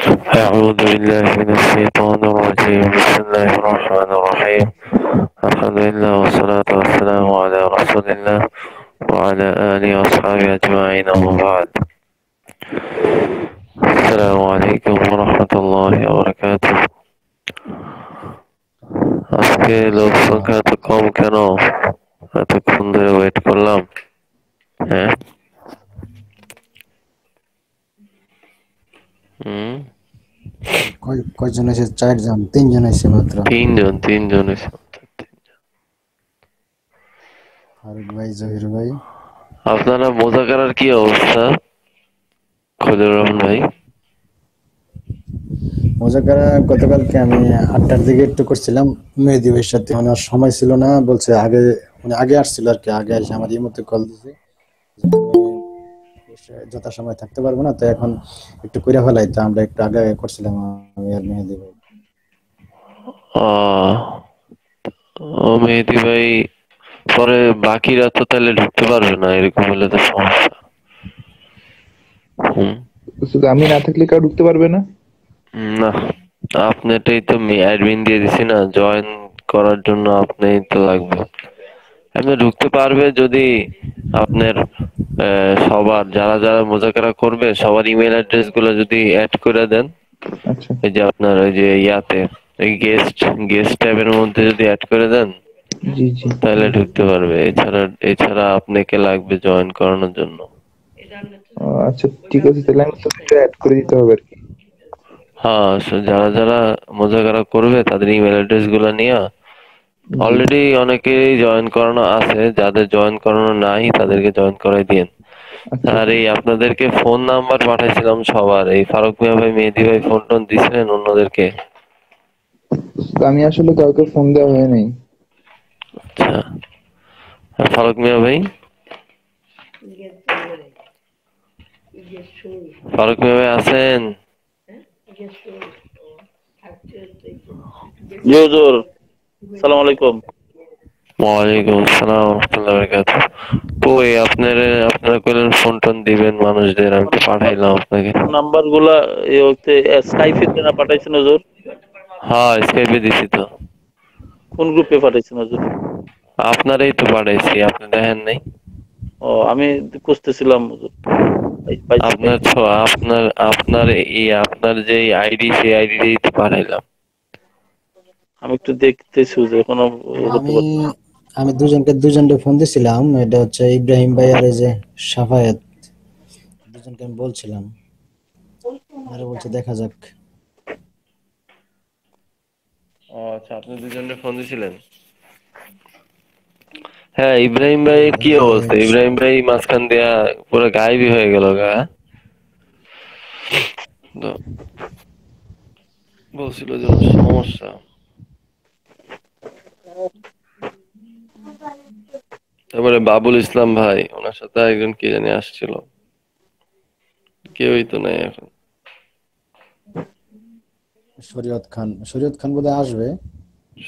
أعوذ بالله من الشيطان الرجيم بسم الله الرحمن الرحيم الحمد لله والصلاة والسلام على رسول الله وعلى آله وأصحابه أجمعين أما بعد السلام عليكم ورحمة الله وبركاته আজকে লোক সংখ্যা এত কম কেন? এতক্ষণ ধরে ওয়েট করলাম। হ্যাঁ হুম কয়জন এসে? 4 জন, 3 জন এসে মাত্র। তিনজন এসে ফারুক ভাই, জহির ভাই। আপনারা মোজাকারার কি অবস্থা খলিল রহমান ভাই? মোজাকারা গতকালকে আমি 8টার দিকে একটু করছিলাম মেহেদী ভাইয়ের সাথে, মানে আর সময় ছিল না, বলছে আগে মানে আগে আসছিল আর কি, আগে এসে আমার এই মধ্যে কল দিছে যে আমি যথাসময় থাকতে পারবো না, তো এখন একটু কইরা ফেলাই, তো আমরা একটু আগে আগে করছিলাম আমি আর মেহেদী ভাই। আহ, ও মেহেদী ভাই পরে বাকিরা তো তাহলে ঢুকতে পারবে না, এরকম হলে তো সমস্যা। হুম শুধু আমি না থাকলে কেউ ঢুকতে পারবে না? না, আপনারটাই তো অ্যাডমিন দিয়ে দিছি না, জয়েন করার জন্য আপনিই তো লাগবে। আপনি ঢুকতে পারবে যদি আপনার সবার যারা যারা মোজাকারা করবে সবার ইমেল অ্যাড্রেস গুলো যদি অ্যাড করে দেন, আচ্ছা, এই যে আপনার ওই যে ইয়াতে এই গেস্ট ট্যাবের মধ্যে যদি অ্যাড করে দেন জি জি। তাহলে ঢুকতে পারবে। এছাড়া আপনাকে লাগবে জয়েন করানোর জন্য। আচ্ছা ঠিক আছে, তাহলে আমি তোকে অ্যাড করে দিতে হবে আর কি। হ্যাঁ, যারা যারা মোজাকারা করবে তাদের ইমেল অ্যাড্রেস গুলো নিয়ে জি। অলরেডি অনেকেই জয়েন করানো আছে, যাদের জয়েন করানো নাই তাদেরকে জয়েন করাই দিন। আচ্ছা, আর এই আপনাদেরকে ফোন নাম্বার পাঠাইছিলাম সবার, এই ফারুক মিয়া ভাই মেহেদী ভাই ফোন টোন দিছিলেন অন্যদেরকে? তো আমি আসলে কাউকে ফোন দেওয়া হয় নাই। আচ্ছা, আর ফারুক মিয়া ভাই, ফারুক মিয়া ভাই আছেন? জি হুজুর, সালাম আলাইকুম। ওয়ালাইকুম আসসালাম ওয়া রাহমাতুল্লাহি ওয়া বারাকাতুহু। কই আপনারা কইলেন ফোন টোন দিবেন মানুষদের, আমি তো পাঠাইলাম আপনাকে। নাম্বার গুলা এই হচ্ছে স্কাইপে না পাঠাইছেন হুজুর? হ্যাঁ, স্কাইপে দিছি তো। কোন গ্রুপে পাঠাইছেন হুজুর? আপনারই তো পাঠাইছি, আপনি দেখেন নাই? ও, আমি খুঁজতেছিলাম হুজুর, পাইছি আপনার পাইছি। আপনার আপনার আপনার যে আইডি সেই আইডি দিয়েই তো পাঠাইলাম। আমি একটু দেখতেছি হুজুর, এখনো হতে আমি পারে। আমি দুজনকে ফোন দিছিলাম, এটা হচ্ছে ইব্রাহিম ভাই আর এই যে সাফায়েত, দুজনকে আমি বলছিলাম, আরে বলছে দেখা যাক। ও আচ্ছা, আপনি দুজনে ফোন দিছিলেন? হ্যাঁ, ইব্রাহিম ভাইয়ের কি অবস্থা? ইব্রাহিম ভাই মাঝখান দিয়া পুরো গায়েবই হয়ে গেল গা। তো বলছিল যে ওর সমস্যা। তারপরে বাবুল ইসলাম ভাই, ওনার সাথে একজন কে জানি আসছিল, কেউই তো নাই এখন। শরীয়ত খান বোধহয় আসবে।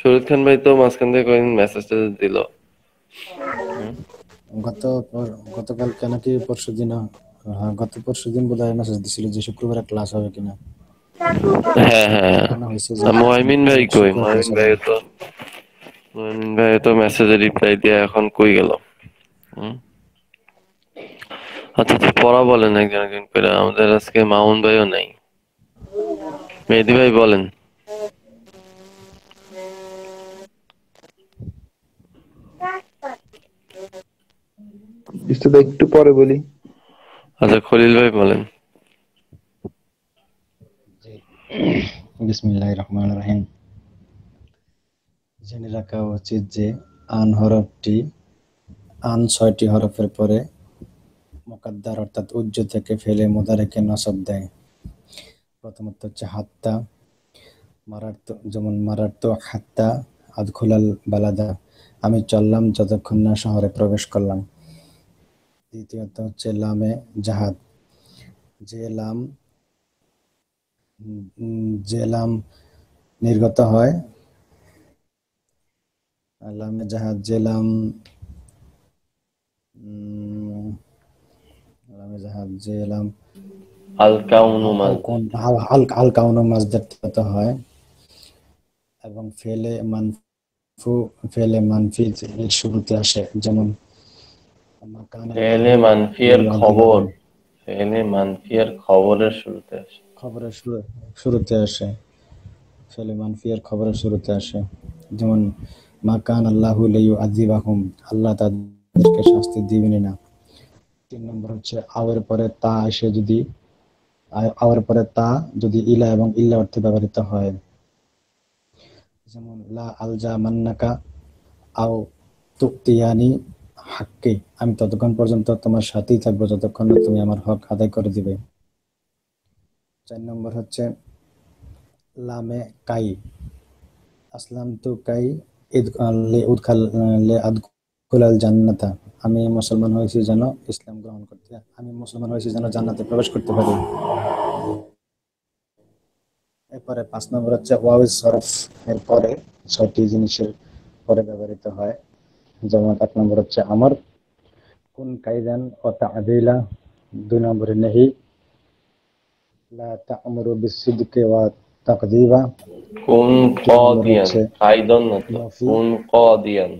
শরীদ খান ভাই তো মাঝখান থেকে কয়েকদিন মেসেজ টেসেজ দিল। গত গতকালকে নাকি পরশুদিন, হ্যাঁ গত পরশুদিন বোধহয় মেসেজ দিছিল যে শুক্রবারে ক্লাস হবে কিনা। হ্যাঁ হ্যাঁ, পাঠানো হয়েছে যে ময়মিন ভাই কই? শুক্রবার ক্লাস হবে। ময়মিন ভাই তো মেসেজে রিপ্লাই দিয়ে এখন কই গেল? হুম? আচ্ছা আচ্ছা, পড়া বলেন একজন একজন করে, আমাদের আজকে মামুন ভাইও নাই। মেহেদী ভাই বলেন। ইস্তুদা একটু পরে বলি। আচ্ছা, খলিল ভাই বলেন। বিসমিল্লাহির রহমানির রহিম। জেনে রাখা উচিত যে আন হরফটি 6টি হরফের পরে মুকাদ্দার অর্থাৎ উজ্জ থেকে ফেলে মুদারেকে নসব দেয়। প্রথমত হচ্ছে হাত্তা, যেমন মারারতু হাত্তা আদখুলাল বালাদা, আমি চললাম যতক্ষণ না শহরে প্রবেশ করলাম। দ্বিতীয়ত হচ্ছে লামে জাহাদ, যে লাম যে লাম নির্গত হয়, লামে জাহাদ যে লাম লামে জাহাদ যে লাম আল কাউনু মাসদার। আল কাউনু মাসদার হয়, এবং ফেলে মানফি এর শুরুতে আসে, যেমন মা কানা ফেলে আল্লাহু মানফিয়ের খবর, লিইউআযিবাহুম, ফেলে মানফিয়ের খবরের শুরুতে আসে। খবরের শুরুতে আসে, ফেলে মানফি এর খবরের শুরুতে আসে, যেমন মা কানা আল্লাহু লিইউআযিবাহুম, আল্লাহ তাদেরকে শাস্তি দিবেনই না। 3 নম্বর হচ্ছে আওয়ের পরে তা এসে যদি আওয়ার পরে তা যদি ইলা এবং ইল্লা অর্থে ব্যবহৃত হয়, যেমন লা আলজা মান্নাকা আও তুতিয়ানি হাক্কি, আমি ততক্ষণ পর্যন্ত তোমার সাথেই থাকবো যতক্ষণ না তুমি আমার হক আদায় করে দিবে। 4 নম্বর হচ্ছে লামে কাই, আসলাম তু কাই লে উদখাল লে আদখুলাল জান্নাতা, আমি মুসলমান হয়েছি যেন ইসলাম গ্রহণ করতে, আমি মুসলমান হয়েছি যেন জান্নাতে প্রবেশ করতে পারি। এরপরে 5 নম্বর হচ্ছে ওয়াও সরফ, এর পরে 6টি জিনিসের পরে ব্যবহৃত হয়, যেমন 1 নম্বর হচ্ছে আমর, কুন কাইদান ও তা'দিলা। 2 নম্বরে নেহি, লা তা'মুরু বিসসিদকি ওয়া তাকযিবা। কুন 3 নম্বর কাদিয়ান, হচ্ছে কাইদন না তো, নফি, কুন কাদিয়ান।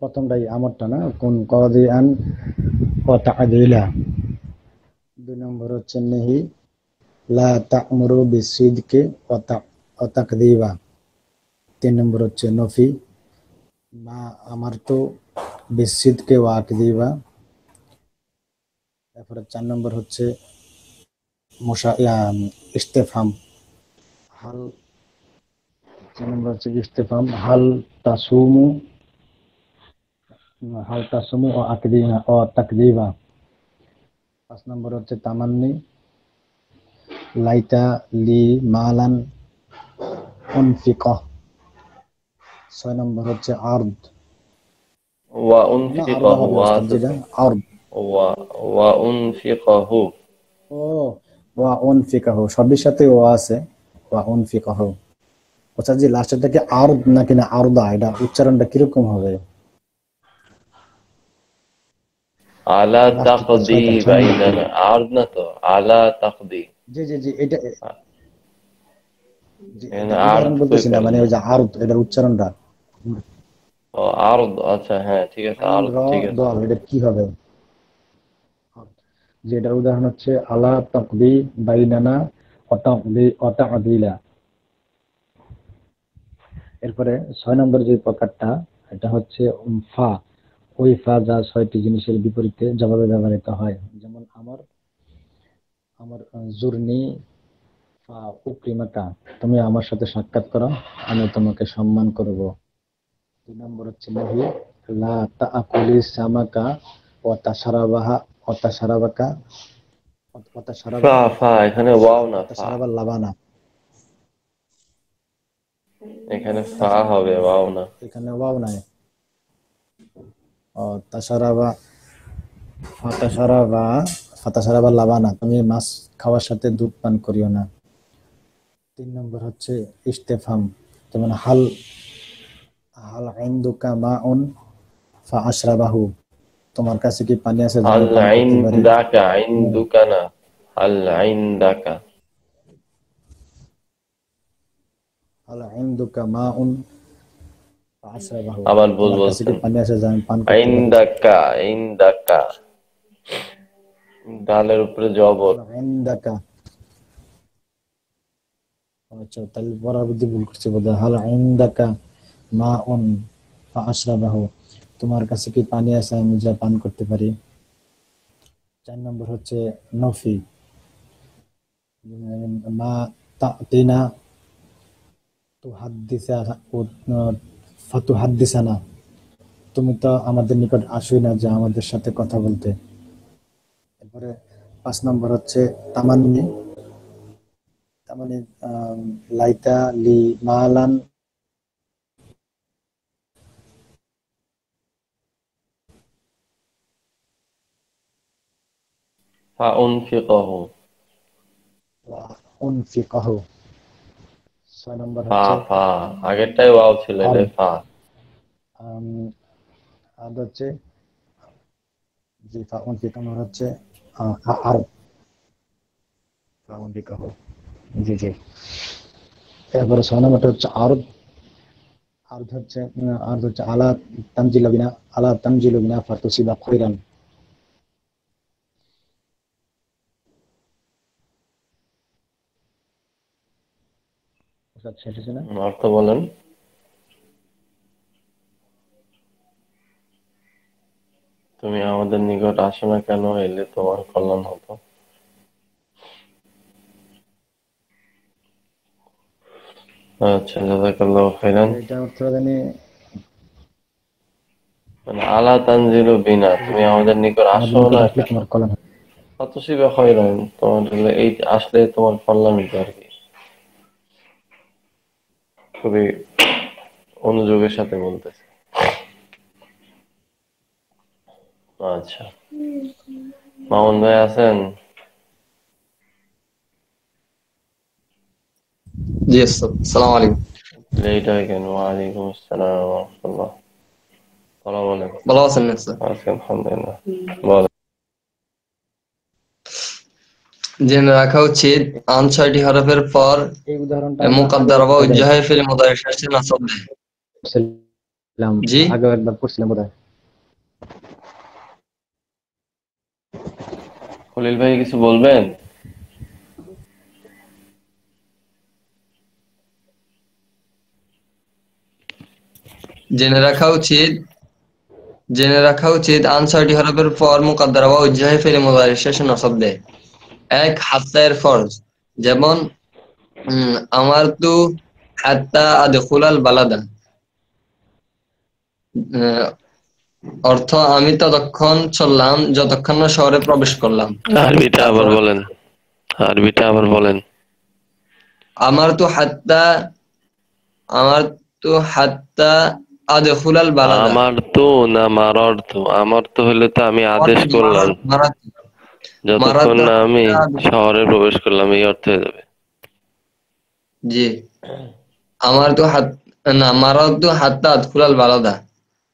প্রথমটাই আমরটা না, কুন কাদিয়ান ও তা'দিলা। 2 নম্বর হচ্ছে নেহি, লা তা'মুরু বিসসিদকি ওয়া তাকযিবা। 3 নম্বর হচ্ছে নফি, মা আমারতু বিসসিদকি ওয়া আকযিবা। তারপরে 4 নম্বর হচ্ছে ইস্তেফহাম, হাল। 4 নম্বর হচ্ছে ইস্তেফহাম, হাল তাসুমু ও আকদিনা ও তাকদিবা। 5 নম্বর হচ্ছে তামান্নি, লাইতা লি মালান উনফিকহ। 6 নম্বর হচ্ছে আরদ, ওয়া না আরদা উনফিকাহু, হবে ওয়া ওস্তাদ, আছে যেটা তো, আরদ। ওয়া ওয়া উনফিকাহু। ও ওয়া উনফিকাহু, সবের সাথে ও আছে, ওয়া উনফিকাহু। ওস্তাদ জি লাস্টেরটা কি আরদ নাকি না আরদা, এটা উচ্চারণটা কিরকম হবে? আলা লাস্টেরটা তাকদি 6 নম্বরটা। বাইনানা, আরদ না তো, আলা তাকদি। জি জি জি, এটা জি, এখানে এটার আরদ উদাহরণ কই বলতেছি না, মানে পেলেন? ওই যে আরদ, এটার উচ্চারণটা ও আরদ, আচ্ছা হ্যাঁ ঠিক আছে, আইন আরদ র ঠিক আছে। দল, এটা কি হবে? যে এটার উদাহরণ হচ্ছে আলা তাকদি বাইনানা অতা আদিলা। এরপরে 6 নম্বর যে প্রকারটা, এটা হচ্ছে ফা, ওই ফা যা 6টি জিনিসের বিপরীতে জবাবে ব্যবহৃত হয়, যেমন আমার আমার জুরনি ফা উকরিমাকা, তুমি আমার সাথে সাক্ষাৎ করো, আমি তোমাকে সম্মান করব। 2 নম্বর হচ্ছে নহি, লা তাআকুলি সামাকা ওয়া তাশরাবাহা ওয়া তাশরাবাকা ওয়া তাশরাবা ফা ফা, এখানে ওয়াও না, ওয়া ফা। তাশরাবা লাবানা। এখানে ফা হবে, ওয়াও না। এখানে ওয়াও নাই। ও তাশরাবা ফাতাশরাবা ফাতাশরাবা লাবানা, তুমি মাছ খাওয়ার সাথে দুধ পান করিও না। 3 নম্বর হচ্ছে ইস্তেফহাম, যেমন হাল হাল ইনদুকা মাউন ফা আশরাবাহু, তোমার কাছে কি পানি আছে যা হাল আমি পান করতে পারি? ইনদাকা, ইনদুকা না, হাল ইনদাকা। হাল ইনদুকা মাউন ফা আশরাবাহু, আবার ভুল তোমার কাছে কি বলছেন। পানি আছে যা আমি পান করতে পারি? ইনদাকা, ইনদাকা, ডালের উপরে জবর। হাল ইনদাকা, আচ্ছা তাহলে পড়ার বুদ্ধি ভুল করছে বোধহয়। হাল ইনদাকা মাউন ফা আশরাবাহু, তোমার কাছে কি পানি আছে আমি যা পান করতে পারি? 4 নম্বর হচ্ছে নফি, মা তা'তিনা ফাতুহাদ্দিসানা, তুমি তো আমাদের নিকট আসোই না যে আমাদের সাথে কথা বলতে। এরপরে 5 নম্বর হচ্ছে তামান্নি, তামান্নি লাইতা লি মালান, ফা উনফিকাহু, ওয়া উনফিকাহু। 6 নম্বর ফা হচ্ছে ফা, আগেরটাই ওয়াও ছিল, আরদ, এটাই ফা। আরদ হচ্ছে জি, ফাউনফিকা মানে হচ্ছে আরব। ফাউনফিকা, জি জি। এরপরে 6 নম্বরটা হচ্ছে আরব। আরব হচ্ছে আলা তানজিলু বিনা ফাতুসিবা খৈরান। শেষ হয়েছে না? অর্থ বলেন। তুমি আমাদের নিকট আসো না কেন, এলে তোমার কল্যাণ হতো। আচ্ছা, জাযাকাল্লাহু খাইরান। এটা অর্থ জানি। মানে আলা তানজিলু বিনা, তুমি আমাদের নিকট আমাদের আসো নিকট না আসলে কেন, তোমার কল্যাণ হবে। ফাতুসিবা খৈরান, তোমার হলো এই আসলে তোমার কল্যাণ হতো আর কি। খুবই অনুযোগের সাথে বলতেছে। আচ্ছা, মামুন ভাই আছেন? জি আসসালামু আলাইকুম। লেট হয় কেন? ওয়ালাইকুম আসসালাম ওয়া রাহমাতুল্লাহ। ভালো বলেন। ভালো আছেন না স্যার? আছি আলহামদুলিল্লাহ। বলেন। জেনে রাখা উচিত আন 6টি হরফের পর এই উদাহরণটা আমরা আগেও মুকাদ্দার বা একটা জায়গায় উজ্জাহে ফিল মুদারি শেষে নাসব দেয়। পড়ছিলাম, জি, আগেও একবার পড়ছিলাম বোধহয়। খলিল ভাই কিছু বলবেন? জেনে রাখা উচিত আন 6টি হরফের পর মুকাদ্দার বা উজ্জাহে ফিল মুদারি শেষে নাসব দেয়। এক, হাত্তায়ের ফরজ, যেমন আমার তু হাত্তা আদখুলাল বালাদা। আহ, অর্থ আমি ততক্ষণ চললাম যতক্ষণ না শহরে প্রবেশ করলাম। আরবিটা আবার তারপর বলেন। আরবিটা আবার বলেন। আমার তু হাত্তা আমার তো হাত্তা আদখুলাল বালাদা। আমার তো না মারার তো, আমার তো হলে তো আমি আদেশ করলাম মারাত মারাত যতক্ষণ না আমি শহরে প্রবেশ করলাম, এই অর্থ হয়ে যাবে। জি, আমার তো হাত না মারাত তো হাত্তা আদখুলাল বালাদা।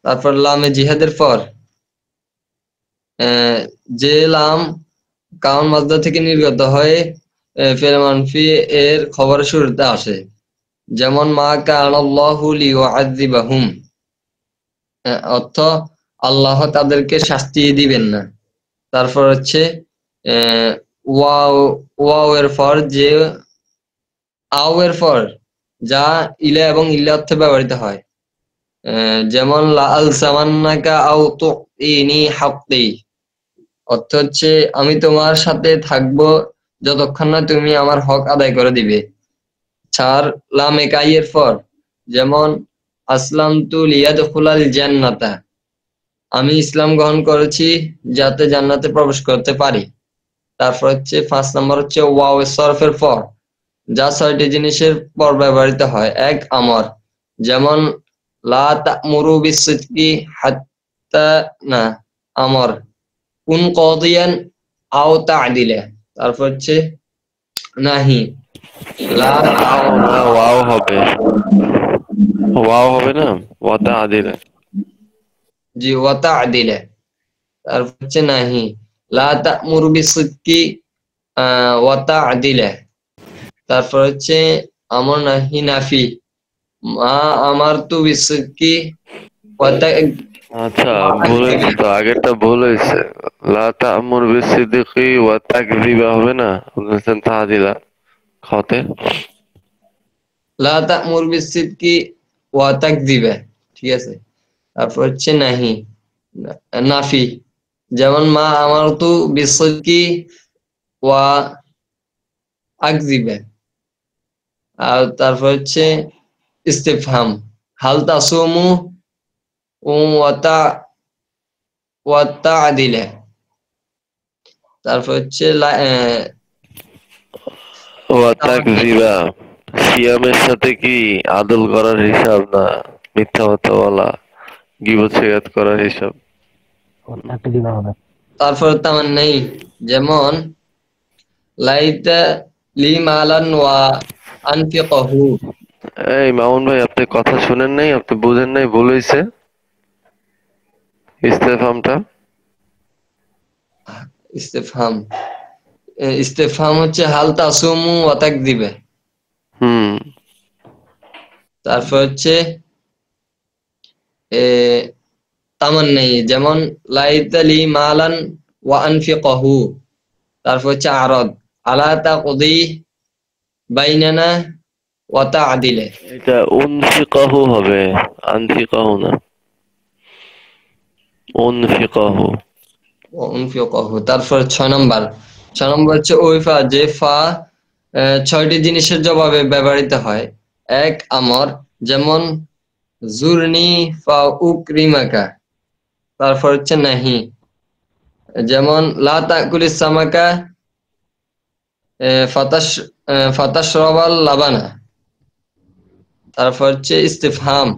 তারপর লামে জিহাদের পর যে লাম কাউন মাজদা থেকে নির্গত হয়ে ফেল মানফি এর খবরের শুরুতে আসে, যেমন মা কানাল্লাহু লিইউআযযিবাহুম। অর্থ আল্লাহ তাদেরকে শাস্তি দিবেন না। তারপর হচ্ছে আহ, ওয়াও ওয়াও এর পর যে আও এর পর যা ইলা এবং ইল্লা অর্থে ব্যবহৃত হয়, যেমন লা আলসামান্নাকা আও তুইনি হাক্কি। অর্থ হচ্ছে আমি তোমার সাথে থাকবো যতক্ষণ না তুমি আমার হক আদায় করে দিবে। চার, লাম একাই এর পর, যেমন আসলামতু লিয়াদখুলাল জান্নাতা, আমি ইসলাম গ্রহণ করেছি যাতে জান্নাতে প্রবেশ করতে পারি। তারপর হচ্ছে 5 নম্বর হচ্ছে ওয়াও সরফের পর যা 6টি জিনিসের পর ব্যবহৃত হয়। এক, আমর, যেমন লা তা'মুরু বিসসিদকি হাত্তা না আমর কুন কাদিয়ান আও তা'দিলা। তারপর হচ্ছে নাহি, লা ওয়াও না, ওয়াও হবে। ওয়াও হবে না, ওয়াতা আদিলে। জি ওয়া তা'দিলা। তারপর হচ্ছে নাহি, লা তা'মুরু বিসসিদকি ওয়া তা'দিলা। তারপর হচ্ছে আমর নাহি নাফি, মা আমার তু বিসিদকি আচ্ছা, ভুল হয়েছে তো, আগেরটা ভুল হয়েছে। লা তা'মুর বিসসিদকি ওয়া তাকযিবা হবে না, বলছেন তাআদিলা খতে। লা তা'মুর বিসিদকি ওয়া তাকযিবা, ঠিক আছে। তারপর হচ্ছে নাহি নাফি, যেমন মা আমার তু বিসিদকি ওয়া আকযিবা। আর তারপর হচ্ছে ইস্তিফহাম, হাল তাসুমু ওয়া তা'দিলা। তারপর হচ্ছে ওয়া তাকযিবা, সিয়ামের সাথে কি আদল করার হিসাব না মিথ্যা কথা বলা, গীবত শিকায়ত করার হিসাব। একটা দিন হবে। তারপর তেমন নেই, যেমন লাইতা লি মালান ওয়া আনফিকাহু। এই মামুন ভাই, আপনি কথা শুনেন নাই, আপনি বুঝেন নাই, ভুল হয়েছে ইস্তেফামটা। ইস্তেফহাম ইস্তেফহাম হচ্ছে হাল তাসুমু ওয়া তাকযিবা। তারপর হচ্ছে তামান্নাই, যেমন লাইতালি মালান ওয়া আনফিকাহু। তারপর হচ্ছে আরদ, আলা তাকদি বাইনানা ওয়া তা'দিলা। এটা উনফিকাহু হবে, আনফিকাহু না, উনফিকাহু। উনফিকাহু। তারপর 6 নম্বর হচ্ছে ওইফা, যে ফা 6টি জিনিসের জবাবে ব্যবহৃত হয়। এক, আমর, যেমন জুরনি ফা উকরিমাকা। তারপর হচ্ছে নাহি, যেমন লা তাকুলিস সামাকা ফাতাশরাবাল লাবানা। তারপর হচ্ছে ইস্তিফহাম,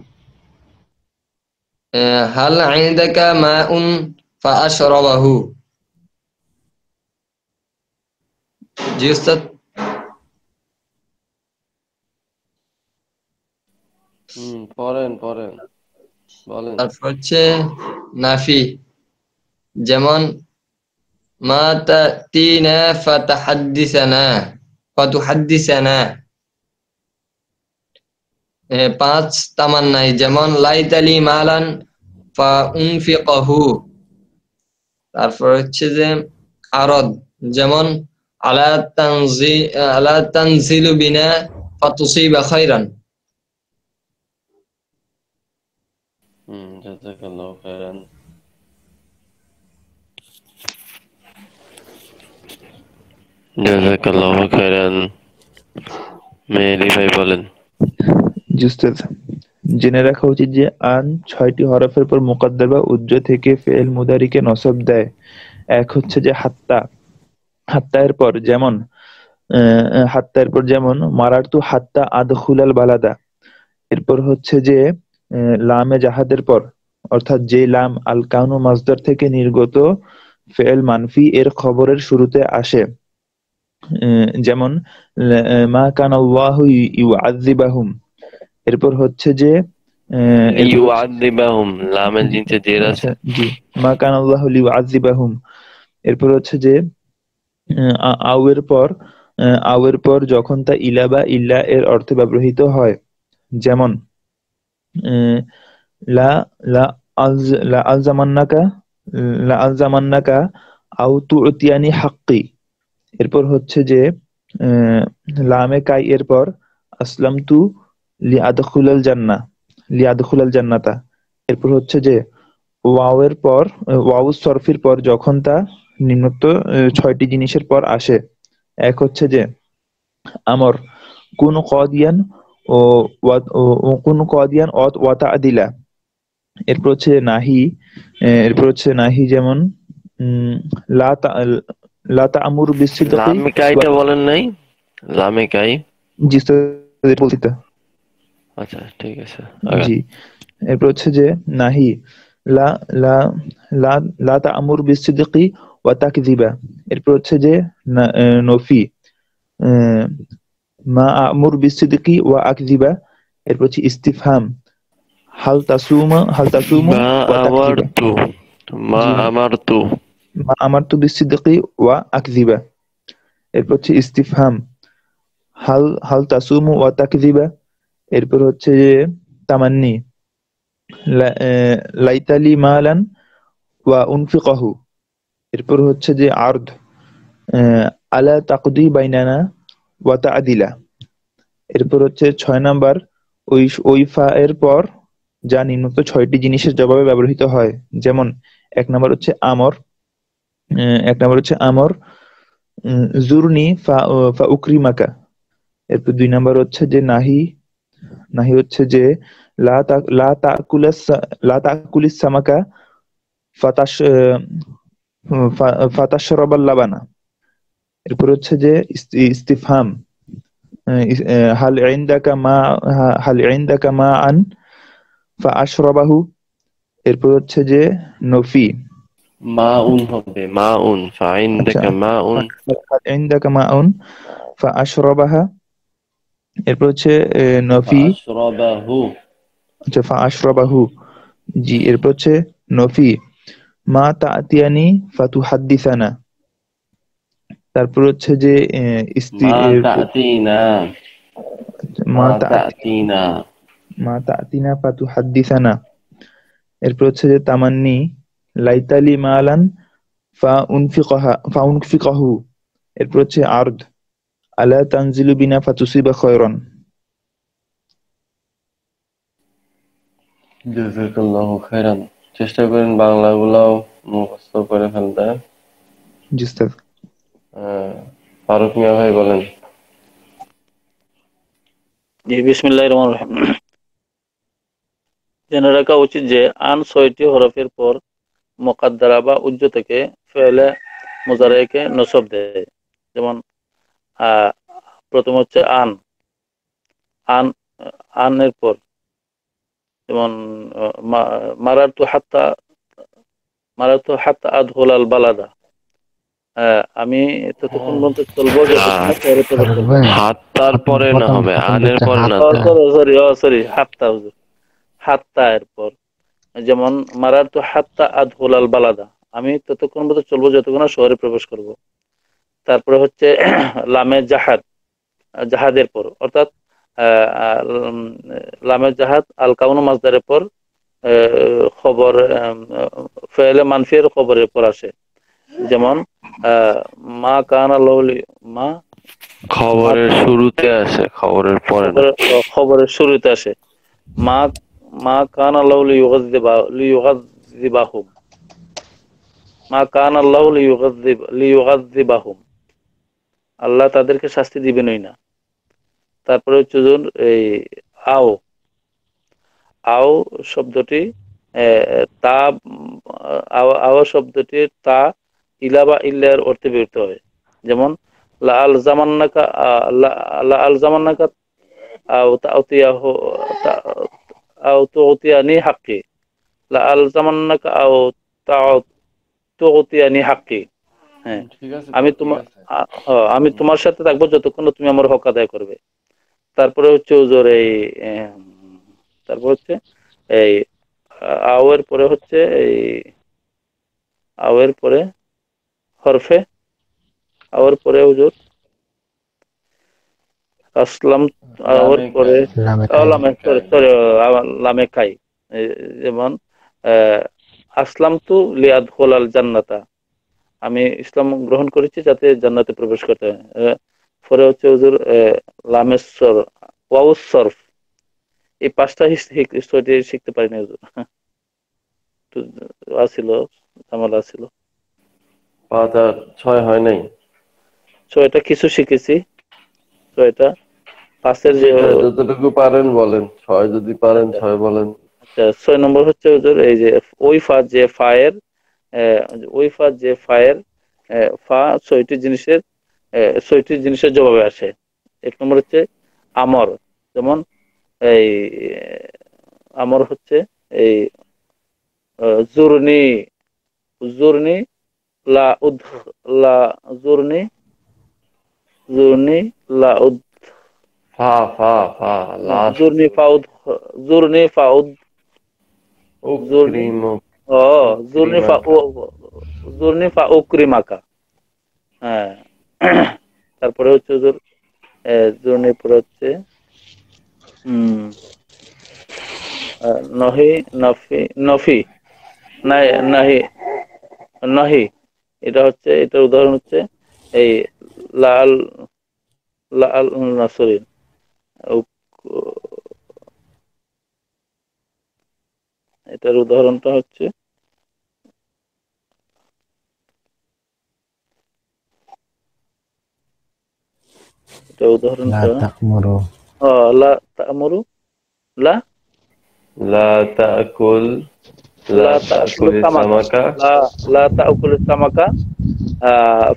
হাল ইনদাকা মাউন ফাআশরাবাহু। জি উস্তাদ। পড়েন বলেন। তারপর হচ্ছে নাফি, যেমন মা তাতিনা ফাতুহাদ্দিসানা। 5, তামান্নাই, যেমন লাইতালি মালান ফা উনফিকাহু। তারপর হচ্ছে যে আরদ, যেমন আলা তানজিলু বিনা ফাতুসিবা খাইরান। জাযাকাল্লাহু খাইরান। জাযাকাল্লাহু খাইরান। মেহেদী ভাই বলেন। জি উস্তাদ, জেনে রাখা উচিত যে আন 6টি হরফের পর মুকদ্দর বা উজ্জ থেকে ফেল মুদারিকে নসব দেয়। এক হচ্ছে যে হাত্তা এর পর, যেমন মারারতু হাত্তা আদখুলাল বালাদা। এরপর হচ্ছে যে লামে জাহাদের পর, অর্থাৎ যে লাম আল কাউনু মাসদার থেকে নির্গত ফেল মানফি এর খবরের শুরুতে আসে, যেমন মা কানাল্লাহু ইউআযিবাহুম। এরপর হচ্ছে যে ইউআযিবাহুম, লামের নিচে জের আছে। আচ্ছা জি, মা কানাল্লাহু লিউআযিবাহুম। এরপর হচ্ছে যে আউ এর পর যখন তা ইলা বা ইল্লা এর অর্থে ব্যবহৃত হয়, যেমন লা লা লা আলজামান্নাকা আউ তুতিয়ানি হাক্কি। এরপর হচ্ছে যে লামে কাই এর পর আসলামতু লিআদখুলাল জান্নাতা। এরপর হচ্ছে যে ওয়াউ সরফির পর যখন তা নিম্নোক্ত 6টি জিনিসের পর আসে। এক হচ্ছে যে আমর, কুন কাদিয়ান ওয়া তা'দিলা। এরপর হচ্ছে নাহি, যেমন লা তা লা তা'মুরু বিসসিদকি। লামে কাইটা বলেন নাই, লামে কাই। জি স্যার, বলছি তো। আচ্ছা ঠিক আছে। জি, এরপর হচ্ছে যে নাহি, লা লা লা লা তা'মুরু বিসসিদকি ওয়া তাকযিবা। এরপর হচ্ছে যে নফি, মা আ'মুর বিসসিদকি ওয়া আকযিবা। এরপর হচ্ছে ইস্তিফহাম, হাল তাসুমু মা ওয়া তাকযিবা। আমারতু, মা জি, আমারতু। মা আমারতু বিসসিদকি ওয়া আকযিবা। এরপর হচ্ছে ইস্তিফহাম, হাল তাসুমু ওয়া তাকযিবা। এরপর হচ্ছে যে তামান্নি, লাইতালি মালান ওয়া উনফিকাহু। এরপর হচ্ছে যে আরদ, আলা তাকদি বাইনানা ওয়া তা'দিলা। এরপর হচ্ছে 6 নাম্বার, ওই ফা এর পর যা নিম্নোক্ত 6টি জিনিসের জবাবে ব্যবহৃত হয়, যেমন এক নাম্বার হচ্ছে আমর, জুরনি ফা উকরিমাকা। এরপর 2 নাম্বার হচ্ছে যে নাহি হচ্ছে যে লা তাকুলিস সামাকা ফাতাশরাবাল লাবানা। এরপর হচ্ছে যে ইস্তিফহাম, হাল ইনদাকা মাআন ফাআশরাবাহু। এরপর হচ্ছে যে নফি, মাউন হবে, মাউন, ফাইনদাকা মাউন। হাল ইনদাকা মাআন ফাআশরাবাহা। এরপর হচ্ছে নফি, ফাআশরাবাহু। আচ্ছা ফাআশরাবাহু। জি, এরপর হচ্ছে নফি, মা তা'তিয়ানি ফাতুহাদ্দিসানা। তারপর হচ্ছে যে স্ত্রী মা তাতিনা, মা মা তাতি তাতিনা। মা তাতিনা ফাতুহাদ্দিসানা। এরপর হচ্ছে যে তামান্নি, লাইতালি মালান ফাউনফিকাহু। এরপর হচ্ছে আরদ, আলা তানজিলু বিনা ফাতুসিবা খয়রান। জাযাকাল্লাহু খাইরান। চেষ্টা করেন বাংলাগুলাও মুখস্থ করে ফেলতে। জি উস্তাদ। ফারুক মিয়া ভাই বলেন। জি, বিসমিল্লাহির রহমানির রহিম। জেনে রাখা উচিত যে আন ৬টি হরফের পর মুকাদ্দারা বা উজ্জ থেকে ফেলে মুজারেকে নসব দেয়। যেমন আহ, প্রথম হচ্ছে আন, আন আনের পর, যেমন মারাতু হাত্তা আদহুলাল বালাদা। আমি ততক্ষণ পর্যন্ত চলবো যতক্ষণ না শহরে প্রবেশ ফারুক করবো। ভাই, হাত্তার আপনি পরে না প্রথম হবে, প্রথম আনের দুইটা পরে হাত না তো। সরি, হাত্তা হুজুর, হাত্তা এর পর, যেমন মারাতু হাত্তা আদহুলাল বালাদা, আমি ততক্ষণ পর্যন্ত চলবো যতক্ষণ না শহরে প্রবেশ করব। তারপরে হচ্ছে লামে জাহাদ, জাহাদের পর, অর্থাৎ আহ, আহ, উম, লামে জাহাদ আল কাউনু মাজদারের পর খবর, ফেলে মানফির খবরের পর আসে। যেমন আহ, মা কানা লৌলি, মা মা খবরের শুরুতে আসে, খবরের পরে না। খবরের শুরুতে আসে। মা মা কানা লৌলি লিয়ুগাযযিবাহুম, মা কানা আল্লাহু লিয়ুগাযযিবাহুম, আল্লাহ তাদেরকে শাস্তি দিবেনই না। তারপরে হচ্ছে ধরুন এই আও, আও শব্দটি তা, আও শব্দটি তা ইলা বা ইল্লার অর্থে ব্যবহৃত হয়। যেমন লা আল জামান্নাকা, লা আল জামান্নাকা আও তাউতিয়াহু, আও তুতিয়ানি হাক্কি, লা আল জামান্নাকা আও তুতিয়ানি হাক্কি। হ্যাঁ, ঠিক আছে তো, আমি ঠিক তোমার আছে। আমি তোমার সাথে থাকবো যতক্ষণ না তুমি আমার হক আদায় করবে। তারপরে হচ্ছে হুজুর এই তারপর হচ্ছে এই আওয়ের পরে হচ্ছে এই আওয়ের পরে হরফে, আওয়ের পরে হুজুর আসলাম, আওয়ার লামে পরে কাই, লামে খাই। লামে সরি কাই। সরি, লামে খাই। যেমন আহ, আসলাম তু লিয়াদখুল আল জান্নাতা, আমি ইসলাম গ্রহণ করেছি যাতে জান্নাতে প্রবেশ করতে হয়। পরে হচ্ছে হুজুর লামেশ্বর, ওয়াউস সরফ, এই পাঁচটা হিস্ট্রি শিখতে পারিনি হুজুর। একটু আছিল, ঝামেলা ছিল। ৫ আর ৬ হয় নাই। তো এটা কিছু শিখেছি। তো এটা পাঁচের যে, শিখা যতটুকু পারেন বলেন। ৬ যদি পারেন আচ্ছা ৬ বলেন। আচ্ছা, ৬ নম্বর হচ্ছে হুজুর এই যে ওই ফা যে ফায়ের, ওই ফা যে ফায়ের, ফা ৬টি জিনিসের, ৬টি জিনিসের জবাবে আসে। ১ নম্বর হচ্ছে আমর, যেমন এই আমর হচ্ছে এই জুরনি, জুরনি লা উদ, লা জুরনি, জুরনি লা উদ, ফা ফা ফা লাস্ট। জুরনি ফাউদ, জুরনি ফাউদ, জুরনি, উকরিমুক, ও জুরনি ফা উকরিমাকা। জুরনি ফা উকরিমাকা। হ্যাঁ। তারপরে হচ্ছে হুজুর জুরনির পরে হচ্ছে হম নহি, নফি, নফি, নাই, নাহি, নহি, এটা হচ্ছে, এটার উদাহরণ হচ্ছে এই লাল, লাল না সরি, এটার উদাহরণটা হচ্ছে, এটা লা উদাহরণটা তা'মুরু। লা তা'মুরু, লা লা তাকুল, লা লা তাকুলু তাকুলিস তামাকা, সামাকা। লা লা তাকুলু তামাকা,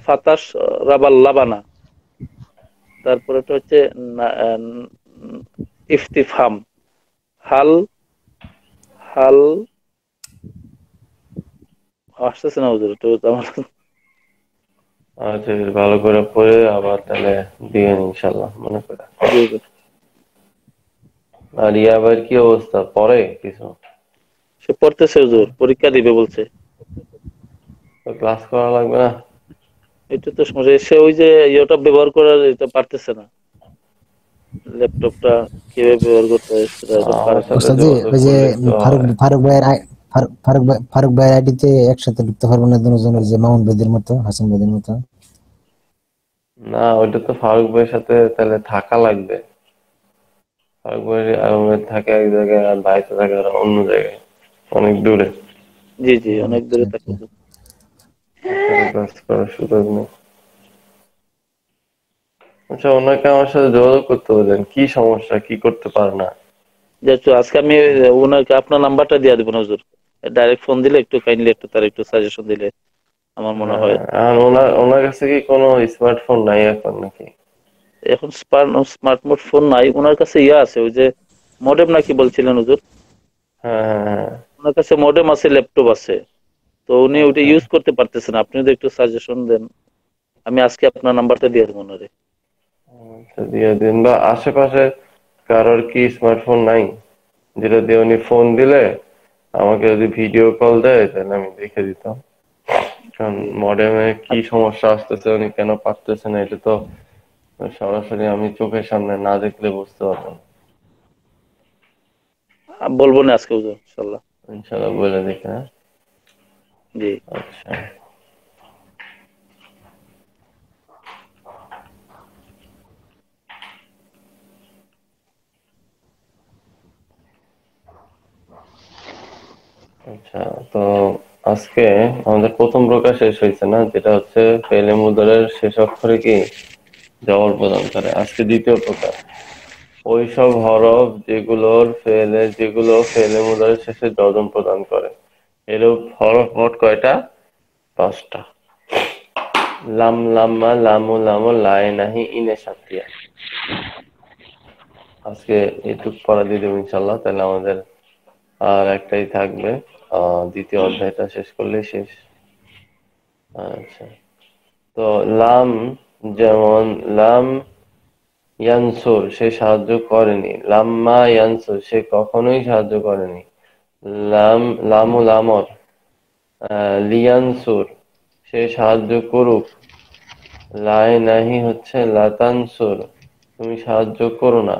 ফাতাশ রাবাল লাবানা। তারপরে এটা হচ্ছে ইফতিফাম, হাল, হাল আসতেছে না হুজুর, তো আমার। আচ্ছা, ভালো করে পড়ে আবার তাহলে দিবেন ইনশাল্লাহ মনে করে। জি হুজুর। আর ইয়াবার কি অবস্থা, পড়ে কিছু? সে পড়তেছে হুজুর, পরীক্ষা দিবে বলছে। তো ক্লাস করা লাগবে না? এটা তো সমস্যা, সে ওই যে ইয়েটা ব্যবহার করার এটা পারতেছে না, ল্যাপটপটা কিভাবে ব্যবহার করতে হয় সেটা এটা পারে আমার না। সাথে ওস্তাদ জি, যোগাযোগ ওই যে করলে একটু ফারুক হয়। ফারুক ভাইয়ের ফারুক ভাইয়ের আইডিতে একসাথে ঢুকতে পারবো না দুজন, ওই যে মামুন ভাইদের মতো, হাসান ভাইদের মতো? না, ওইটা তো ফারুক ভাইয়ের সাথে তাহলে থাকা লাগবে। ফারুক ভাই থাকে এক জায়গায় আর ভাই তো থাকে আরো অন্য জায়গায়, অনেক দূরে। জি জি, ও অনেক আচ্ছা দূরে আচ্ছা। থাকতে হবে। একসাথে কাজ করার সুযোগ নেই। আচ্ছা, ওনাকে আমার সাথে যোগাযোগ করতে বললেন, কি সমস্যা, কি করতে পারে না? যাচ্ছ আজকে আমি ওনাকে আপনার নাম্বারটা দিয়ে দেবো না হুজুর, ডাইরেক্ট ফোন দিলে একটু কাইন্ডলি একটু তার একটু সাজেশন দিলে আমার মনে হয়। হ্যাঁ, আর ওনার ওনার কাছে কি কোনো স্মার্টফোন নাই এখন নাকি? এখন স্মার্ট ফোন নাই ওনার কাছে, ইয়া আছে ওই যে মডেম নাকি বলছিলেন হুজুর, হ্যাঁ হ্যাঁ হ্যাঁ। ওনার কাছে মডেম আছে, ল্যাপটপ আছে, তো উনি ওটা আচ্ছা ইউজ করতে পারতেছেন, আপনি যদি একটু সাজেশন দেন। আমি আজকে আপনার নাম্বারটা দিয়ে দেবো ওনারে। আচ্ছা, দিয়ে দিন। বা আশেপাশে কারোর কি স্মার্টফোন নাই যেটা দিয়ে উনি ফোন দিলে আমাকে যদি ভিডিও কল দেয় তাহলে আমি দেখে দিতাম। কারণ জি। মডেমে কি সমস্যা আসতেছে, উনি কেন পারতেছে না, এটা তো সরাসরি আমি চোখের সামনে না দেখলে বুঝতে পারবো না। বলবো না আজকে হুজুর ইনশাল্লাহ। ইনশাল্লাহ বলে দেখে, হ্যাঁ। জি। আচ্ছা আচ্ছা, তো আজকে আমাদের প্রথম প্রকার শেষ হয়েছে না, যেটা হচ্ছে ফেলে মুদারের শেষ অক্ষরে কি জবর প্রদান করে। আজকে দ্বিতীয় প্রকার, ওইসব হরফ যেগুলো ফেলে মুদারের শেষে যজম প্রদান করে। এরূপ হরফ মোট কয়টা? 5টা। লাম লাম্মা লামু লামু লাই নাহি ইনে সাতিয়া। আজকে এইটুক পড়া দিয়ে দেবো ইনশাল্লাহ, তাহলে আমাদের আর একটাই থাকবে, দ্বিতীয় অধ্যায়টা শেষ করলেই শেষ। আচ্ছা, তো লাম, যেমন লাম ইয়ানসুর, সে সাহায্য করেনি। লাম্মা ইয়ানসুর, সে কখনোই সাহায্য করেনি। লামু লামর, লিয়ানসুর, সে সাহায্য করুক। লাই নাহি হচ্ছে লাতানসুর, তুমি সাহায্য করো না।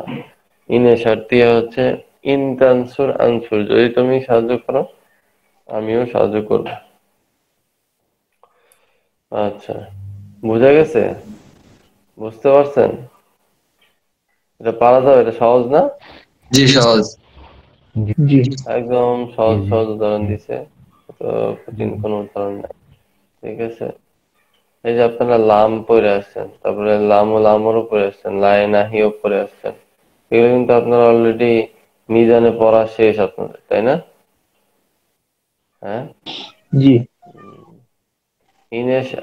ইনে শার্তিয়া হচ্ছে ইনতানসুর আনসুর, যদি তুমি সাহায্য করো আমিও সাহায্য করব। আচ্ছা, বুঝা গেছে? বুঝতে পারছেন? এটা পারা যাবে, এটা সহজ না? জি সহজ। জি একদম জি সহজ জি সহজ উদাহরণ জি দিছে, তো জি কঠিন কোনো উদাহরণ নাই। ঠিক আছে, এই যে আপনারা লাম পড়ে আসছেন, তারপরে লাম ও লামরও পড়ে আসছেন, লাই নাহিও পড়ে আসছেন, এগুলো কিন্তু আপনারা অলরেডি মিজানে পড়া শেষ আপনাদের, তাই না? হ্যাঁ। জি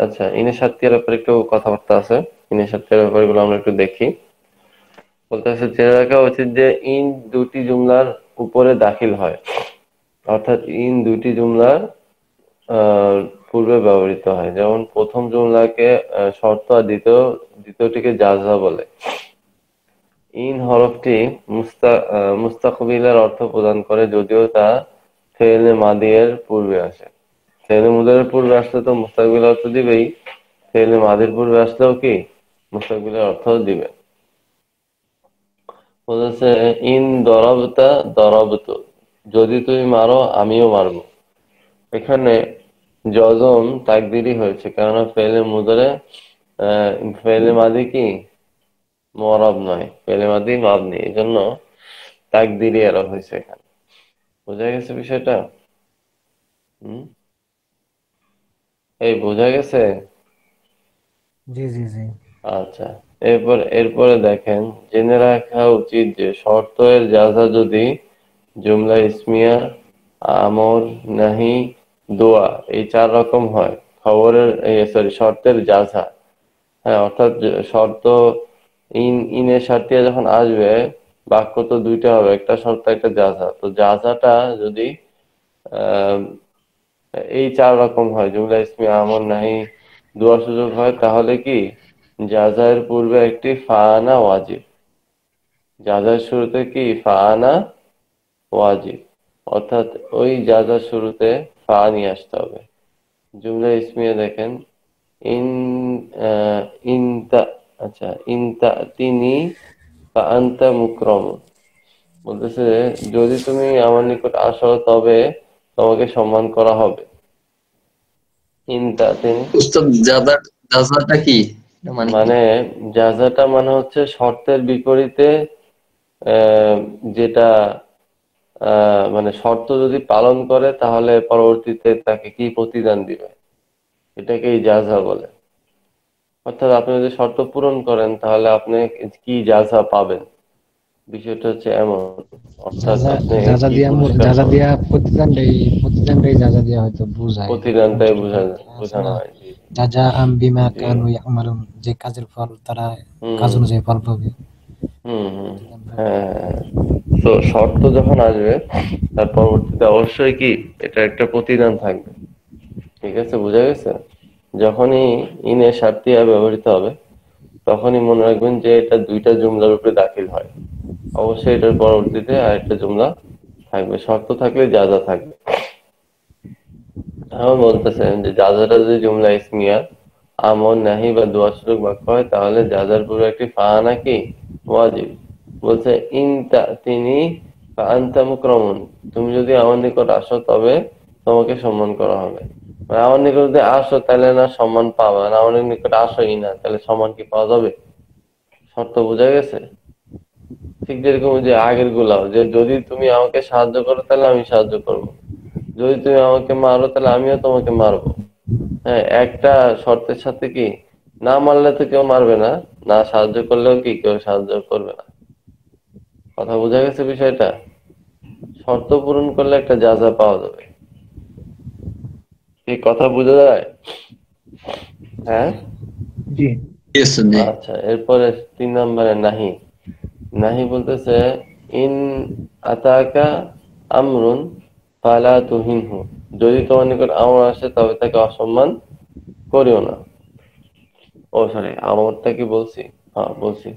আচ্ছা, ইনে সাত্তিয়ার ব্যাপারে একটু কথাবার্তা আছে। ইনে সাত্তিয়ার ব্যাপারে গুলো আমরা একটু দেখি। বলতেছে জেনে রাখা উচিত যে ইন দুটি জুমলার উপরে দাখিল হয়, অর্থাৎ ইন দুটি জুমলার আহ, পূর্বে ব্যবহৃত হয়। যেমন প্রথম জুমলাকে শর্ত আর দ্বিতীয়টিকে জাযা বলে। ইন হরফটি মুস্তাকবিলের অর্থ প্রদান করে, যদিও তা ফেলে মাদিয়ের পূর্বে আসে। ফেলে মুদারের পূর্বে আসলে তো মুস্তাকবিল অর্থ দিবেই, ফেলে মাদির পূর্বে আসলেও কি মুস্তাকবিলের অর্থ দিবে। বলেছে ইন দরবতা দরবতু, যদি তুমি মারো আমিও মারবো। এখানে জজম তাকদিরি হয়েছে, কেননা ফেলে মুদারে ফেলে মাদি কি মরব নয়, ফেলে মাদি মাবনি, এই জন্য তাকদিরি এরা হয়েছে এখানে। বোঝা গেছে বিষয়টা? হুম, এই বোঝা গেছে? জি জি জি আচ্ছা, এরপরে দেখেন, জেনে রাখা উচিত যে শর্ত এর জাযা যদি জুমলা ইসমিয়া, আমর, নাহি, দোয়া, এই 4 রকম হয়। শর্তের জাযা, হ্যাঁ, অর্থাৎ শর্ত ইনের সাথে যখন আসবে, বাক্য তো দুইটা হবে, একটা শর্ত একটা জাযা। তো জাযাটা যদি আহ এই 4 রকম হয়, জুমলা ইসমিয়া, আমর, নাহি, দোয়া সুযোগ হয়, তাহলে কি জাযায়ের পূর্বে একটি ফাআনা ওয়াজিব। জাযার শুরুতে কি ফাআনা ওয়াজিব, অর্থাৎ ওই জাযার শুরুতে ফা নিয়ে আসতে হবে। জুমলা ইসমিয়া দেখেন, ইন আচ্ছা, ইনতা তিনি বা আনতা মুকরামুন বলতেছে যদি তুমি আমার নিকট আসো তবে তোমাকে সম্মান করা হবে। ইনতা তিনি উস্তাদ জাজাটা কি? এটা মানে কি? মানে জাযাটা মানে হচ্ছে শর্তের বিপরীতে যেটা মানে শর্ত যদি পালন করে তাহলে পরবর্তীতে তাকে কি প্রতিদান দিবে, এটাকেই জাযা বলে। অর্থাৎ আপনি যদি শর্ত পূরণ করেন তাহলে আপনি কি জাযা পাবেন, বিষয়টা হচ্ছে এমন। অর্থাৎ আপনি কি পুরস্কার যা পাবেন, দিয়া প্রতিদানটাই যা হয়তো বুঝায় যে প্রতিদানটাই যেটা আছে বোঝানো না, হয়। জি যা বিমা জি কানু ইয়ামালুন, যে কাজের ফল তারা কাজ হুম অনুযায়ী ফল পাবে, হুম হুম প্রতিদান পাবে। হ্যাঁ হ্যাঁ, হ্যাঁ। তো শর্ত যখন আসবে তার পরবর্তীতে অবশ্যই কি এটা একটা প্রতিদান থাকবে। ঠিক আছে, বোঝা গেছে? যখনই ইনের সারতিয়া ব্যবহৃত হবে তখনই মনে রাখবেন যে এটা দুইটা জুমলার উপরে দাখিল হয়। অবশ্যই এটার পরবর্তীতে আরেকটা জুমলা থাকবে, শর্ত থাকলে যা যা থাকবে। এখন বলতেছেন যে যাজাটা যদি জুমলা ইসমিয়া আমর নাহি বা দোয়াশূচক বাক্য হয় তাহলে যাজার পুরো একটি ফাআনা কি ওয়াজিব। বলছে ইনতা তিনি আনতা মুকরামুন, তুমি যদি আমার নিকট আসো তবে তোমাকে সম্মান করা হবে। মানে আমার নিকট যদি আসো তাহলে না সম্মান পাবা, না আমার নিকট আসোই না তাহলে সম্মান কি পাওয়া যাবে? শর্ত বোঝা গেছে? ঠিক যেরকম যে আগের গুলাও, যে যদি তুমি আমাকে সাহায্য করো তাহলে আমি সাহায্য করব, যদি তুমি আমাকে মারো তাহলে আমিও তোমাকে মারবো। হ্যাঁ, একটা শর্তের সাথে কি না মারলে তো কেউ মারবে না, না সাহায্য করলেও কি কেউ সাহায্য করবে না। কথা বোঝা গেছে বিষয়টা? শর্ত পূরণ করলে একটা যাজা পাওয়া যাবে। এই কথা বোঝা যায়? হ্যাঁ জি। Yes, জি। আচ্ছা, এরপরে 3 নম্বরে নাহি। নাহি বলতেছে ইন আতাকা আমরুন ফালা তুহিনহু, যদি তোমার নিকট আমর আসে তবে তাকে অসম্মান করিও না। ও সরি, আমরটা কি বলছি? হ্যাঁ বলছি,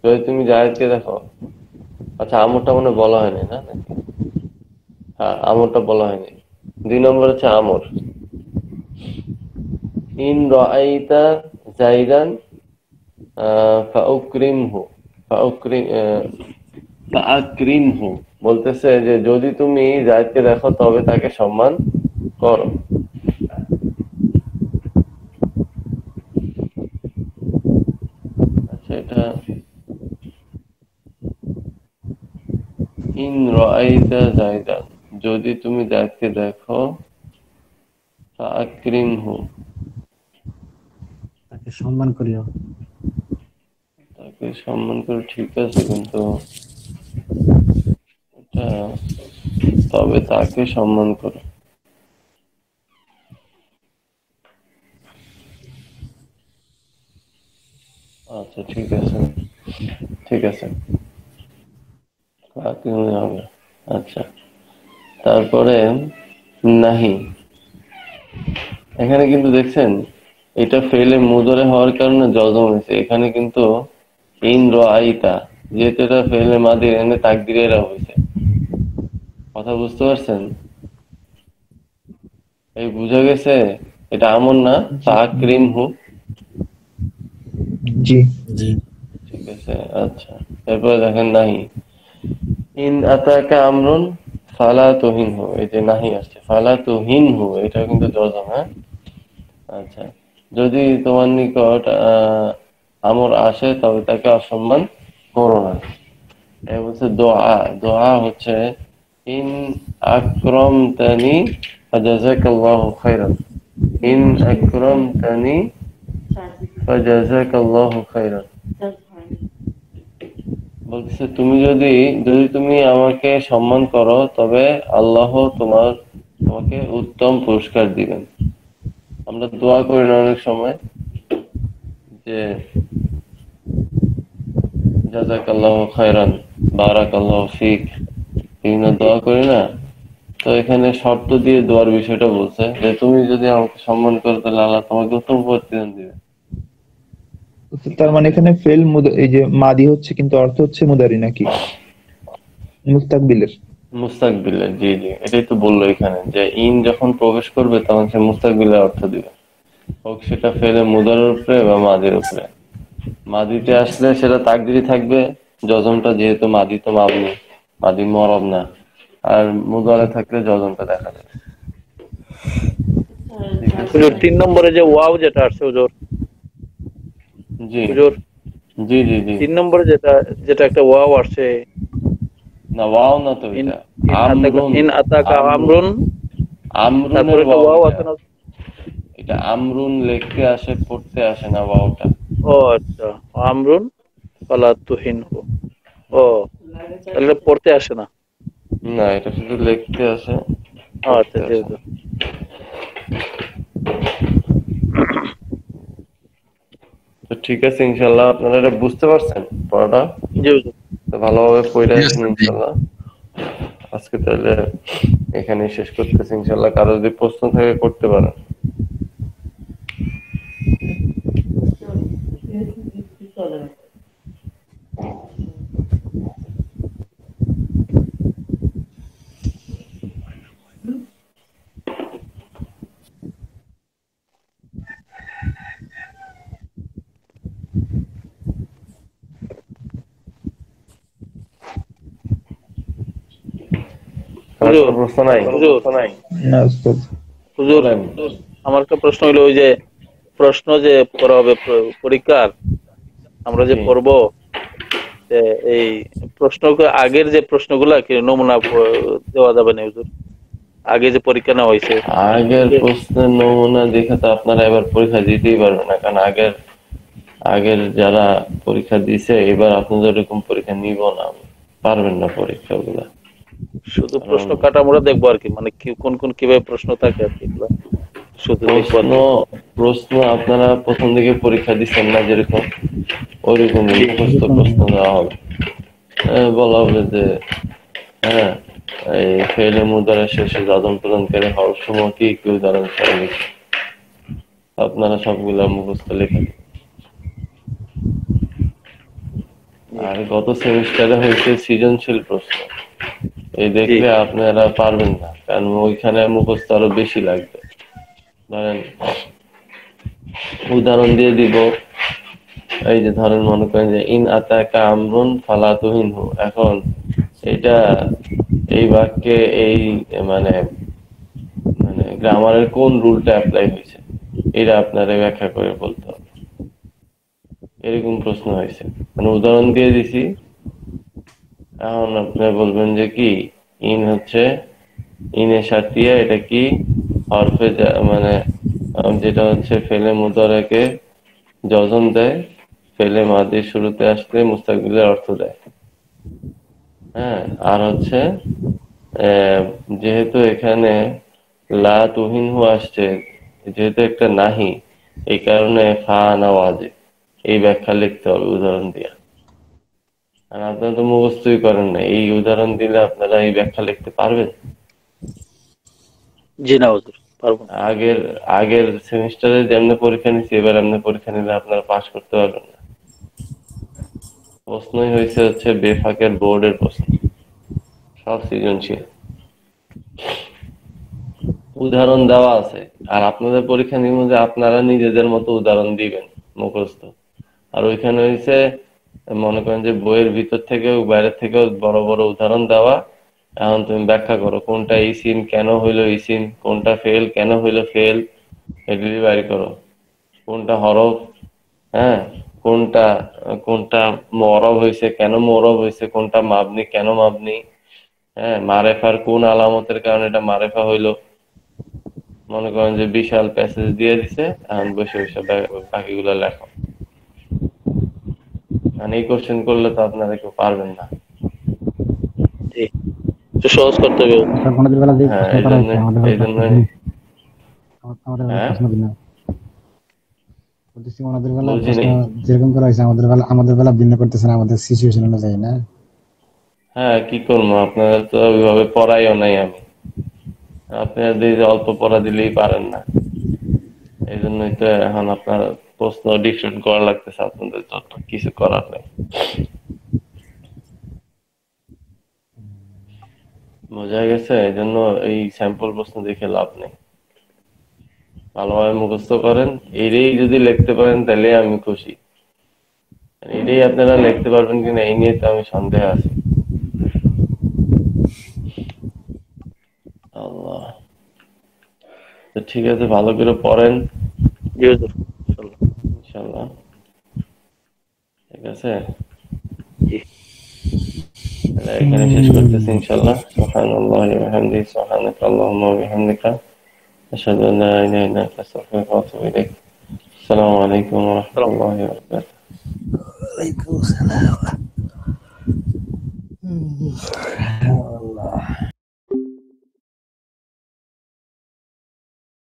যদি তুমি জায়েদকে দেখো। আচ্ছা, আমরটা মনে হয় বলা হয়নি না নাকি? হ্যাঁ, আমরটা বলা হয়নি। 2 নম্বর হচ্ছে আমর। ইন রাআইতা জাইদান ফাউকরিমহু, ফাআকরিমহু বলতেছে যে যদি তুমি জায়েদকে দেখো তবে তাকে সম্মান করো। আচ্ছা, এটা ইন রাআইতা জাইদান, যদি তুমি জায়েদকে দেখো ফাআকরিমহু তাকে সম্মান করিও। তাকে সম্মান করে, ঠিক আছে, কিন্তু এটা তবে তাকে সম্মান করো। আচ্ছা ঠিক আছে, ঠিক আছে, তাকে হবে। আচ্ছা, তারপরে নাহি। এখানে কিন্তু দেখছেন এটা ফেলে মুদরে হওয়ার কারণে জজম হয়েছে। এখানে কিন্তু ইন রাআইতা, যেহেতু এটা ফেলে মাদির এনে তাকদিরেরা হয়েছে। কথা বুঝতে পারছেন? এই বুঝা গেছে? এটা আমর না, জি ফাআকরিমহু। জি জি ঠিক আছে, আচ্ছা। এরপরে দেখেন নাহি, ইন আতাকা আমরুন ফালা তুহিনহু, এই যে নাহি আসছে ফালা তুহিনহু, এটা কিন্তু জজম। হ্যাঁ, আচ্ছা, যদি তোমার নিকট আমর আসে তবে তাকে অসম্মান করো না। এ বলছে দোয়া। দোয়া হচ্ছে ইন আকরামতানি ফাজাযাকাল্লাহু খাইরান। ইন আকরামতানি ফাজাযাকাল্লাহু খাইরান বলতেছে তুমি যদি যদি তুমি আমাকে সম্মান করো তবে আল্লাহ তোমাকে উত্তম পুরস্কার দিবেন। আমরা দোয়া করি না অনেক সময় যে জাযাকাল্লাহু খায়রান, বারাকাল্লাহু ফিক, বিভিন্ন দোয়া করি না? তো এখানে শর্ত দিয়ে দোয়ার বিষয়টা বলছে যে তুমি যদি আমাকে সম্মান করো তাহলে আল্লাহ তোমাকে উত্তম প্রতিদান দিবে। তার মানে এখানে এই যে মাদি হচ্ছে কিন্তু অর্থ হচ্ছে মুদারি নাকি মুস্তাকবিলের? মুস্তাকবিলের, জি জি, এটাই তো বললো এখানে যে ইন যখন প্রবেশ করবে তখন সে মুস্তাকবিলের অর্থ দিবে, হোক সেটা ফেলে মুদারের উপরে বা মাদের উপরে। মাদিতে আসলে সেটা তাকদিরি থাকবে, যজমটা যেহেতু মাদি তো মাবনি, মাদি মরব না। আর মুদারে থাকলে যজমটা দেখা যাবে। ঠিক আছে। হুজুর 3 নম্বরে যে ওয়াও যেটা আসছে হুজুর, জি হুজুর জি জি জি। 3 নম্বরে যেটা যেটা একটা ওয়াও আসছে, না ওয়াও না তো ইন এটা। ইন আতাকা আমরুন। ইন আতাকা আমরুন। আমরুন, আমরুনের তারপরে একটা ওয়াও ওয়াও এটা। আছে না? এটা আমরুন লিখতে আসে, পড়তে আসে না ওয়াওটা। ও আচ্ছা, আমরুন ফালা তুহিনহু। ও, তাহলে এটা পড়তে আসে না। না, এটা শুধু লিখতে আসে, ও আচ্ছা, পড়তে জি আসে না। হুজুর। তো ঠিক আছে, ইনশাল্লাহ আপনারা এটা বুঝতে পারছেন পড়াটা। জি হুজুর। তো ভালোভাবে পড়ে জি আসেন ওস্তাদ, জি। ইনশাল্লাহ। আজকে তাহলে এখানেই শেষ করতেছি ইনশাল্লাহ। কারো যদি প্রশ্ন থাকে করতে পারেন। কার হুজুর, কোনো প্রশ্ন নাই? হুজুর, না উস্তাদ। হুজুর, বলেন। আমার একটা প্রশ্ন হলো, ওই যে প্রশ্ন যে পড়া হবে পরীক্ষার, আমরা যে জি। পড়বো, যে এই প্রশ্ন আগের যে প্রশ্নগুলা কি নমুনা দেওয়া যাবে না হুজুর? আগে যে পরীক্ষা নেওয়া হয়েছে, আগের যে প্রশ্নের নমুনা দেখে তো আপনারা এবার পরীক্ষা দিতেই পারবেন না, কারণ আগের আগের যারা পরীক্ষা দিছে এবার আপনাদের এরকম পরীক্ষা নিব না আমি। পারবেন না পরীক্ষাগুলা। শুধু কারণ প্রশ্ন কাঠামোটা দেখবো আর কি, মানে কি কোন কোন কিভাবে প্রশ্ন থাকে আর কি, এগুলা শুধু দেখবো আর প্রশ্ন কি। প্রশ্ন আপনারা প্রথম দিকে পরীক্ষা দিচ্ছেন না যেরকম, ওইরকমই জি। মুখস্থ প্রশ্ন দেওয়া হবে। বলা হবে যে হ্যাঁ, এই ফেলে মুদারা শেষে যজন প্রদানকারী হওয়ার সময় কি কি উদাহরণ ছাড়া লিখে আপনারা সবগুলা মুখস্থ লিখে দিন। জি। আর গত সেমিস্টারে হয়েছে সৃজনশীল প্রশ্ন, এই জি। দেখলে আপনারা পারবেন না, কারণ ওইখানে মুখস্থ আরো বেশি লাগবে। ধরেন উদাহরণ দিয়ে দিব, এই যে ধরেন মনে করেন যে ইন আতাকা আমরুন ফালা তুহিনহু। এখন এটা এই বাক্যে এই মানে মানে গ্রামারের কোন রুলটা অ্যাপ্লাই হয়েছে এটা আপনারা ব্যাখ্যা করে বলতে হবে। এরকম প্রশ্ন হয়েছে, মানে উদাহরণ দিয়ে দিছি। এখন আপনি বলবেন যে কি ইন হচ্ছে, ইনে সাতিয়া এটা কি হরফে মানে যেটা হচ্ছে ফেলে মুদারাকে যজন দেয়, ফেলে মাদির শুরুতে আসলে মুস্তাকবিলের অর্থ দেয়। হ্যাঁ, আর হচ্ছে যেহেতু এখানে লা তুহিনহু আসছে, যেহেতু একটা নাহি, এই কারণে ফা না ওয়াজিব, এই ব্যাখ্যা লিখতে হবে উদাহরণ দিয়ে। আর আপনারা তো মুখস্থই করেন না, এই উদাহরণ দিলে আপনারা এই ব্যাখ্যা লিখতে পারবেন? জি না হুজুর, পারবো না। আগের আগের সেমিস্টারে যেমনি পরীক্ষা নিচ্ছি এবার এমনি পরীক্ষা নিলে আপনারা পাশ করতে পারবেন না। প্রশ্নই হয়েছে হচ্ছে বেফাকের বোর্ডের প্রশ্ন, সব সৃজনশীল, উদাহরণ দেওয়া আছে। আর আপনাদের পরীক্ষা নিয়ম যে আপনারা নিজেদের মতো উদাহরণ দিবেন মুখস্থ। আর ওইখানে হয়েছে মনে করেন যে বইয়ের ভিতর থেকেও বাইরের থেকেও বড় বড় উদাহরণ দেওয়া। এখন তুমি ব্যাখ্যা করো কোনটা ইসিম কেন হইলো ইসিম, কোনটা ফেল কেন হইলো ফেল, এগুলি বাইর করো। কোনটা হরফ, হ্যাঁ, কোনটা কোনটা মরব হয়েছে কেন মরব হয়েছে, কোনটা মাবনি কেন মাবনি, হ্যাঁ, মারেফার কোন আলামতের কারণে এটা মারেফা হইলো। মনে করেন যে বিশাল প্যাসেজ দিয়ে দিছে, এখন বসে বসে বাকিগুলো লেখো। মানে এই কোশ্চেন করলে তো আপনারা কেউ পারবেন না। জি, একটু সহজ করতে হবে হুজুর। আপনাদের বেলা যে হ্যাঁ, প্রশ্ন এই করা জন্য হয়েছে আমাদের বেলা এই তো জন্য প্রশ্ন ভিন্ন। আমাদের বেলা হ্যাঁ, প্রশ্ন ভিন্ন। বলতেছি আমাদের বেলা প্রশ্ন বুঝিনি। যেরকম করা হয়েছে আমাদের বেলা ভিন্ন করতেছে না, আমাদের সিচুয়েশন অনুযায়ী না। হ্যাঁ, কি করবো, আপনারা তো ওইভাবে পড়াইও নাই আমি। আপনারা দিয়ে যে অল্প পড়া দিলেই পারেন না, এই জন্যই তো এখন আপনার প্রশ্ন ডিফারেন্ট করা লাগতেছে, আপনাদের তো কিছু করার নেই। বোঝা গেছে? এই জন্য এই স্যাম্পল প্রশ্ন দেখে লাভ নেই। ভালোভাবে মুখস্থ করেন, এরই যদি লিখতে পারেন তাহলে আমি খুশি। এটাই আপনারা লিখতে পারবেন কিনা এই নিয়ে তো আমি সন্দেহ আছি। আল্লাহ, তো ঠিক আছে, ভালো করে পড়েন জি হুজুর, ইনশাআল্লাহ। ইনশাআল্লাহ। ঠিক আছে, জি। তাহলে এখানে শেষ করতেছি ইনশাআল্লাহ। সুবহানাল্লাহি ওয়া বিহামদিহি, সুবহানাকা আল্লাহুম্মা ওয়া বিহামদিকা, আশহাদু আন লা ইলাহা ইল্লা আনতা, আস্তাগফিরুকা ওয়া আতুবু ইলাইক। আসসালামু আলাইকুম ওয়া সালাম। রাহমাতুল্লাহি ওয়া বারাকাতুহু। ওয়ালাইকুম আসসালাম।